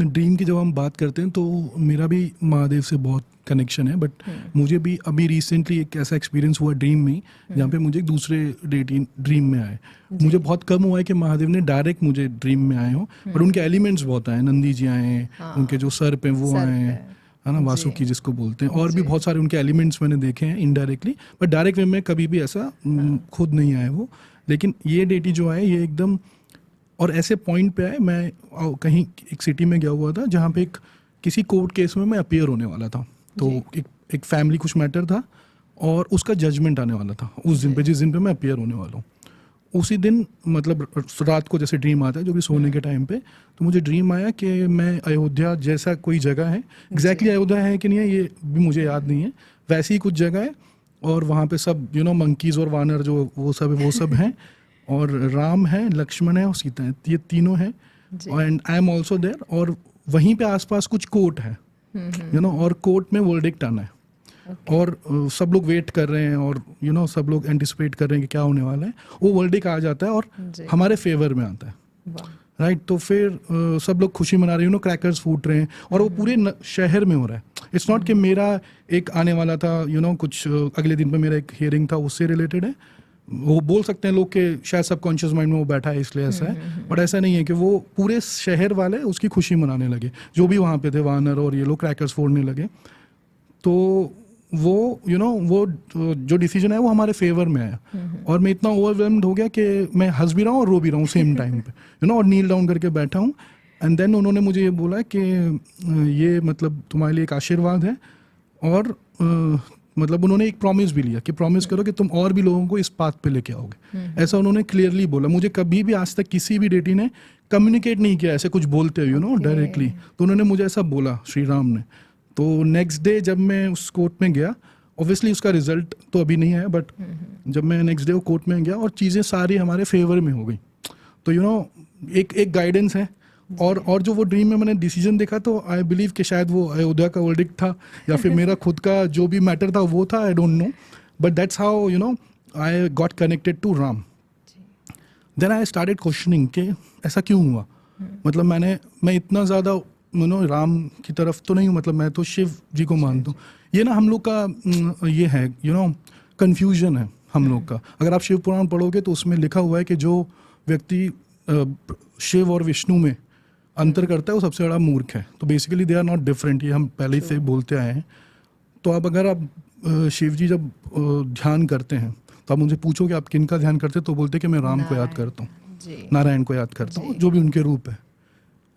Dream की जब हम बात करते हैं तो मेरा भी महादेव से बहुत कनेक्शन है, बट मुझे भी अभी रिसेंटली एक ऐसा एक्सपीरियंस हुआ ड्रीम में जहाँ पे मुझे एक दूसरे ड्रीम में आए। मुझे बहुत कम हुआ है कि महादेव ने डायरेक्ट मुझे ड्रीम में आए हो, बट उनके एलिमेंट्स बहुत आए। नंदी जी आए हैं, उनके जो सर पे वो आए हैं, है ना, वासुकी जिसको बोलते हैं, और भी बहुत सारे उनके एलिमेंट्स मैंने देखे हैं इनडायरेक्टली, बट डायरेक्ट वे में कभी भी ऐसा खुद नहीं आए वो। लेकिन ये डेटी जो आए ये एकदम और ऐसे पॉइंट पे आए। मैं कहीं एक सिटी में गया हुआ था जहाँ पे एक किसी कोर्ट केस में मैं अपीयर होने वाला था, तो एक फैमिली कुछ मैटर था और उसका जजमेंट आने वाला था उस दिन पे, जिस दिन पे मैं अपीयर होने वाला हूँ। उसी दिन मतलब रात को जैसे ड्रीम आता है जो भी सोने के टाइम पे, तो मुझे ड्रीम आया कि मैं अयोध्या जैसा कोई जगह है, एग्जैक्टली अयोध्या है कि नहीं है ये भी मुझे याद नहीं है, वैसी ही कुछ जगह है, और वहाँ पे सब मंकीज और वानर जो वो सब हैं, और राम है, लक्ष्मण है और सीता है, ये तीनों हैं, and I am also there. और वहीं पे आसपास कुछ कोर्ट है, और कोर्ट में वर्डिक्ट आना है, और सब लोग वेट कर रहे हैं, और सब लोग एंटिसिपेट कर रहे हैं कि क्या होने वाला है। वो वर्डिक्ट आ जाता है और हमारे फेवर में आता है, राइट। तो फिर सब लोग खुशी मना रहे हैं, क्रैकर्स फूट रहे हैं, और वो पूरे शहर में हो रहा है। इट्स नॉट कि मेरा एक आने वाला था, कुछ अगले दिन पे मेरा एक हियरिंग था उससे रिलेटेड है। वो बोल सकते हैं लोग कि शायद सबकॉन्शियस माइंड में वो बैठा है इसलिए ऐसा है, बट ऐसा नहीं है। कि वो पूरे शहर वाले उसकी खुशी मनाने लगे, जो भी वहाँ पे थे, वानर और ये लोग क्रैकर्स फोड़ने लगे। तो वो वो जो डिसीजन है वो हमारे फेवर में आया, और मैं इतना ओवरवेल्म्ड हो गया कि मैं हंस भी रहा हूँ और रो भी रहा हूँ सेम टाइम पे, और नील डाउन करके बैठा हूँ। एंड देन उन्होंने मुझे ये बोला कि ये मतलब तुम्हारे लिए एक आशीर्वाद है, और मतलब उन्होंने एक प्रॉमिस भी लिया कि प्रॉमिस करो कि तुम और भी लोगों को इस पाथ पे लेके आओगे। ऐसा उन्होंने क्लियरली बोला। मुझे कभी भी आज तक किसी भी डेटी ने कम्युनिकेट नहीं किया ऐसे कुछ बोलते हुए डायरेक्टली, तो उन्होंने मुझे ऐसा बोला, श्री राम ने। तो नेक्स्ट डे जब मैं उस कोर्ट में गया, ऑब्वियसली उसका रिजल्ट तो अभी नहीं आया, बट जब मैं नेक्स्ट डे वो कोर्ट में गया और चीज़ें सारी हमारे फेवर में हो गई, तो एक गाइडेंस है। और जो वो ड्रीम में मैंने डिसीजन देखा, तो आई बिलीव कि शायद वो अयोध्या का वर्डिक्ट था, या फिर मेरा खुद का जो भी मैटर था वो था, I don't know, but that's how I got connected to Ram. Then I started questioning कि ऐसा क्यों हुआ। मतलब मैं इतना ज़्यादा राम की तरफ तो नहीं हूँ, मतलब मैं तो शिव जी को मानता हूँ। ये ना हम लोग का ये है कन्फ्यूजन है हम लोग का। अगर आप शिव पुराण पढ़ोगे तो उसमें लिखा हुआ है कि जो व्यक्ति शिव और विष्णु में अंतर करता है वो सबसे बड़ा मूर्ख है। तो basically they are not different, ये हम पहले से बोलते आए हैं। तो अब अगर आप शिव जी जब ध्यान करते हैं तो आप उनसे पूछो कि आप किन का ध्यान करते हैं, तो बोलते हैं कि मैं राम को याद करता हूँ, नारायण को याद करता हूँ, जो भी उनके रूप है।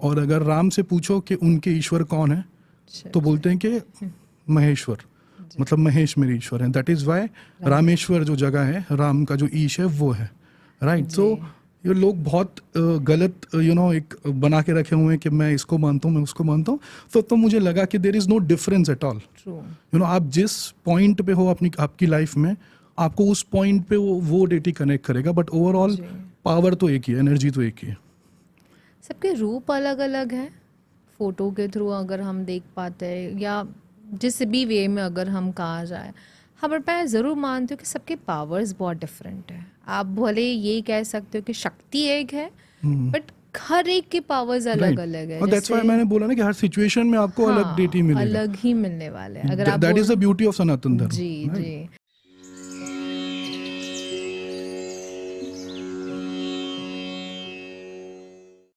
और अगर राम से पूछो कि उनके ईश्वर कौन है, तो बोलते हैं कि महेश्वर, मतलब महेश मेरे ईश्वर हैं। दैट इज़ वाई रामेश्वर जो जगह है, राम का जो ईश है वो है, राइट। सो ये लोग बहुत गलत एक बना के रखे हुए हैं कि मैं इसको मानता हूँ, मैं उसको मानता हूँ। तो मुझे लगा कि there is no difference at all. आप जिस पॉइंट पे हो आपकी लाइफ में, आपको उस पॉइंट पे वो डेटी कनेक्ट करेगा, बट ओवरऑल पावर तो एक ही है, एनर्जी तो एक ही है। सबके रूप अलग अलग हैं, फोटो के थ्रू अगर हम देख पाते हैं, या जिस भी वे में अगर हम कहा जाए, हाँ, बट मैं ज़रूर मानती हूँ कि सबके पावर्स बहुत डिफरेंट है। आप भले ये कह सकते हो कि शक्ति एक है, बट हर एक के पावर्स अलग अलग है। और दैट्स व्हाई मैंने बोला ना कि हर सिचुएशन में आपको अलग डेटी मिलेगा, अलग ही मिलने वाले हैं। अगर आप that is the beauty of Sanatan Dharma. Ji.